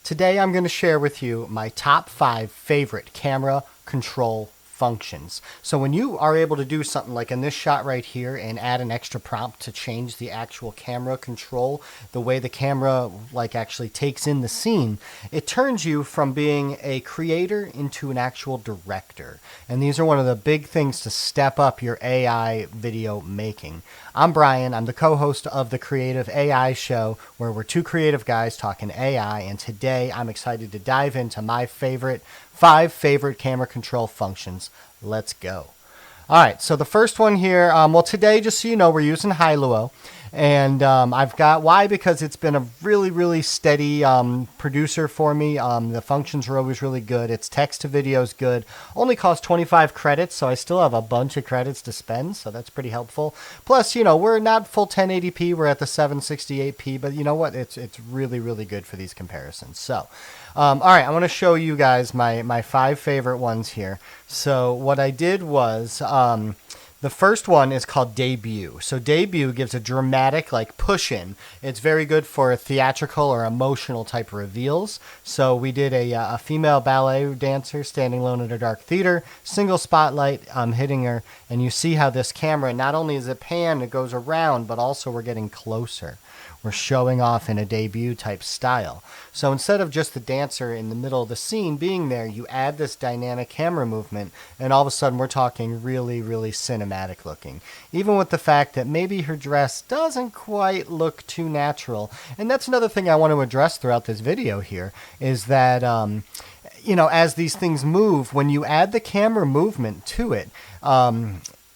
Today I'm going to share with you my top 5 favorite camera control functions. So when you are able to do something like in this shot right here and add an extra prompt to change the actual camera control, the way the camera actually takes in the scene, it turns you from being a creator into an actual director. And these are one of the big things to step up your AI video making. I'm Brian. I'm the co-host of the Creative AI Show, where we're two creative guys talking AI, and today I'm excited to dive into my 5 favorite camera control functions. Let's go. All right, so the first one here, today, just so you know, we're using Hailuo. And I've got, why? Because it's been a really, really steady producer for me. The functions are always really good. Its text to video is good. Only costs 25 credits, so I still have a bunch of credits to spend, so that's pretty helpful. Plus, we're not full 1080p. We're at the 768p, but you know what? It's really, really good for these comparisons. So, all right, I want to show you guys my 5 favorite ones here. So what I did was... the first one is called Debut. So Debut gives a dramatic push in. It's very good for theatrical or emotional type reveals. So we did a female ballet dancer standing alone at a dark theater, single spotlight hitting her, and you see how this camera, not only is it pan, it goes around, but also we're getting closer. We're showing off in a debut type style. So instead of just the dancer in the middle of the scene being there, you add this dynamic camera movement, and all of a sudden we're talking really, really cinematic looking. Even with the fact that maybe her dress doesn't quite look too natural. And that's another thing I want to address throughout this video here, is that, as these things move, when you add the camera movement to it,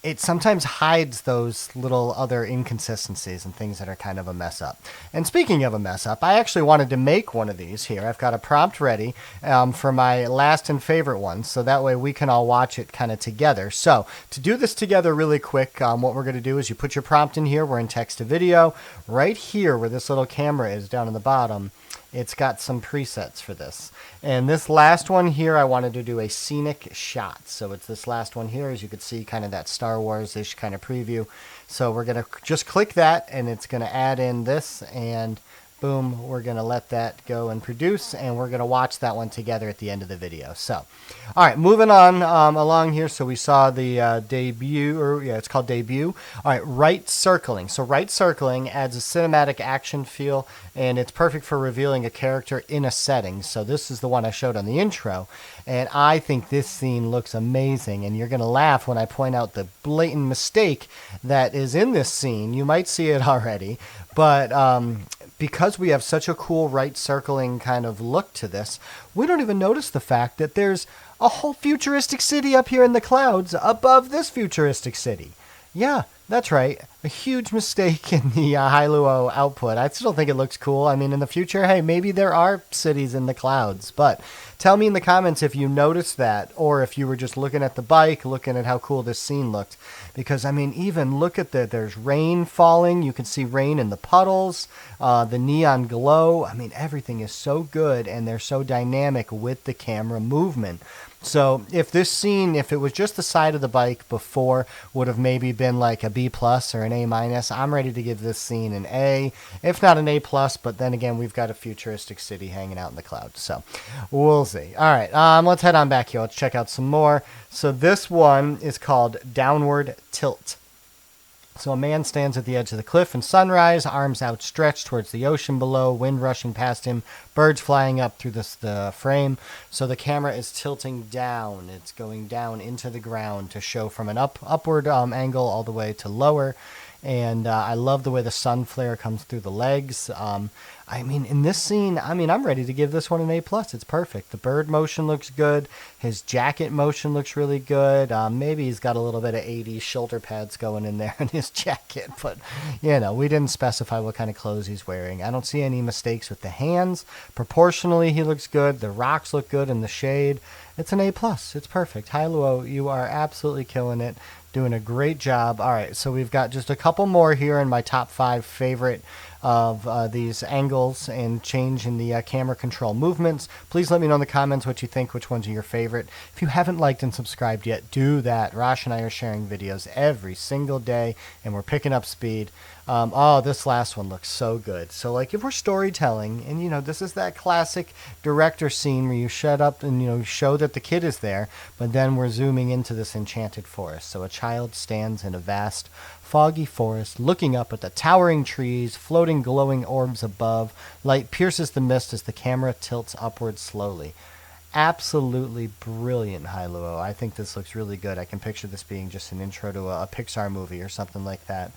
it sometimes hides those little other inconsistencies and things that are kind of a mess up. And speaking of a mess up, I actually wanted to make one of these here. I've got a prompt ready for my last and favorite one, so that way we can all watch it kind of together. So to do this together really quick, what we're going to do is you put your prompt in here. We're in text to video. Right here where this little camera is down in the bottom, it's got some presets for this. And this last one here, I wanted to do a scenic shot. So it's this last one here, as you can see, kind of that Star Wars-ish kind of preview. So we're going to just click that, and it's going to add in this, and boom, we're going to let that go and produce, and we're going to watch that one together at the end of the video. So, all right, moving on along here. So we saw the debut, it's called Debut. All right, right circling. So right circling adds a cinematic action feel, and it's perfect for revealing a character in a setting. So this is the one I showed on the intro, and I think this scene looks amazing, and you're going to laugh when I point out the blatant mistake that is in this scene. You might see it already, but because we have such a cool right circling kind of look to this, we don't even notice the fact that there's a whole futuristic city up here in the clouds above this futuristic city. Yeah, that's right. A huge mistake in the Hailuo output. I still think it looks cool. I mean, in the future, hey, maybe there are cities in the clouds. But tell me in the comments if you noticed that, or if you were just looking at the bike, looking at how cool this scene looked. Because, I mean, even look at there's rain falling. You can see rain in the puddles, the neon glow. I mean, everything is so good, and they're so dynamic with the camera movement. So if this scene, if it was just the side of the bike before, would have maybe been like a B+ or an A-, I'm ready to give this scene an A, if not an A+, but then again, we've got a futuristic city hanging out in the clouds. So we'll see. All right, let's head on back here. Let's check out some more. So this one is called Downward Tilt. So a man stands at the edge of the cliff in sunrise, arms outstretched towards the ocean below, wind rushing past him, birds flying up through the frame. So the camera is tilting down. It's going down into the ground to show from an upward angle all the way to lower. And I love the way the sun flare comes through the legs. I mean, in this scene, I'm ready to give this one an A+. It's perfect. The bird motion looks good. His jacket motion looks really good. Maybe he's got a little bit of 80s shoulder pads going in there in his jacket. But, we didn't specify what kind of clothes he's wearing. I don't see any mistakes with the hands. Proportionally, he looks good. The rocks look good in the shade. It's an A+. It's perfect. Hailuo, you are absolutely killing it. Doing a great job. All right, so we've got just a couple more here in my top 5 favorite of these angles and change in the camera control movements. Please let me know in the comments what you think, which ones are your favorite. If you haven't liked and subscribed yet, do that. Rosh and I are sharing videos every single day, and we're picking up speed. Oh, this last one looks so good. So, like, if we're storytelling, and this is that classic director scene where you shut up and show that the kid is there, but then we're zooming into this enchanted forest. So, a child stands in a vast, foggy forest, looking up at the towering trees, floating glowing orbs above. Light pierces the mist as the camera tilts upward slowly. Absolutely brilliant, Hailuo. I think this looks really good. I can picture this being just an intro to a Pixar movie or something like that.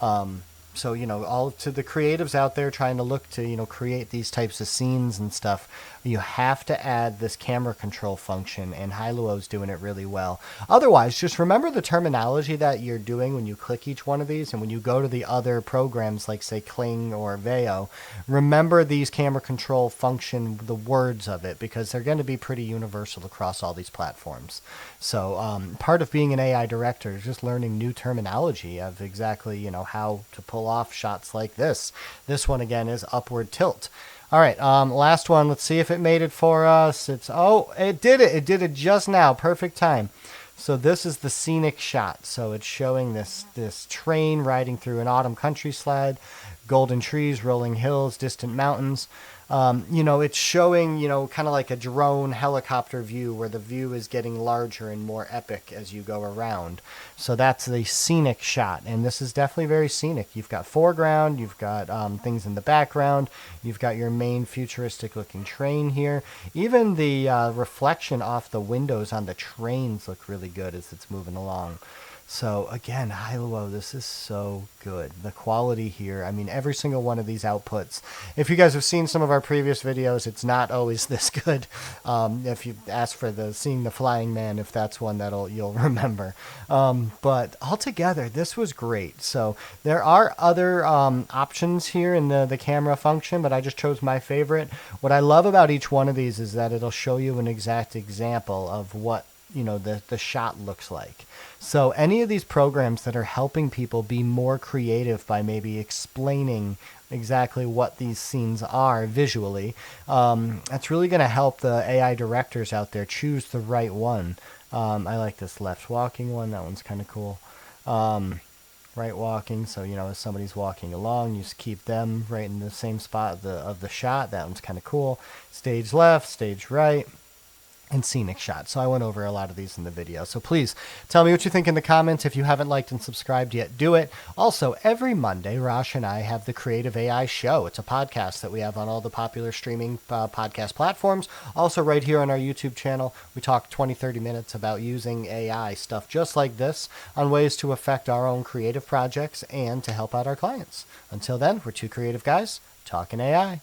So, all to the creatives out there trying to look to, create these types of scenes and stuff, you have to add this camera control function, and Hailuo's doing it really well. Otherwise, just remember the terminology that you're doing when you click each one of these, and when you go to the other programs like, say, Kling or Veo, remember these camera control function, the words of it, because they're going to be pretty universal across all these platforms. So part of being an AI director is just learning new terminology of exactly, how to pull off shots like this. This one, again, is upward tilt. All right, last one. Let's see if it made it for us. It did it. It did it just now. Perfect time. So this is the Scenic Shot. So it's showing this train riding through an autumn countryside, golden trees, rolling hills, distant mountains. It's showing, kind of like a drone helicopter view where the view is getting larger and more epic as you go around. So that's the Scenic Shot, and this is definitely very scenic. You've got foreground, you've got things in the background, you've got your main futuristic-looking train here. Even the reflection off the windows on the trains look really good as it's moving along. So again, Hailuo, this is so good. The quality here, I mean, every single one of these outputs. If you guys have seen some of our previous videos, it's not always this good. If you ask for seeing the flying man, if that's one you'll remember. But altogether, this was great. So there are other options here in the camera function, but I just chose my favorite. What I love about each one of these is that it'll show you an exact example of what the shot looks like. So any of these programs that are helping people be more creative by maybe explaining exactly what these scenes are visually, that's really going to help the AI directors out there choose the right one. I like this left walking one. That one's kind of cool. Right walking, so as somebody's walking along, you just keep them right in the same spot of the shot. That one's kind of cool. Stage left, stage right, and Scenic Shot. So I went over a lot of these in the video. So please tell me what you think in the comments. If you haven't liked and subscribed yet, do it. Also, every Monday, Rosh and I have the Creative AI Show. It's a podcast that we have on all the popular streaming podcast platforms. Also right here on our YouTube channel, we talk 20-30 minutes about using AI stuff just like this on ways to affect our own creative projects and to help out our clients. Until then, we're two creative guys talking AI.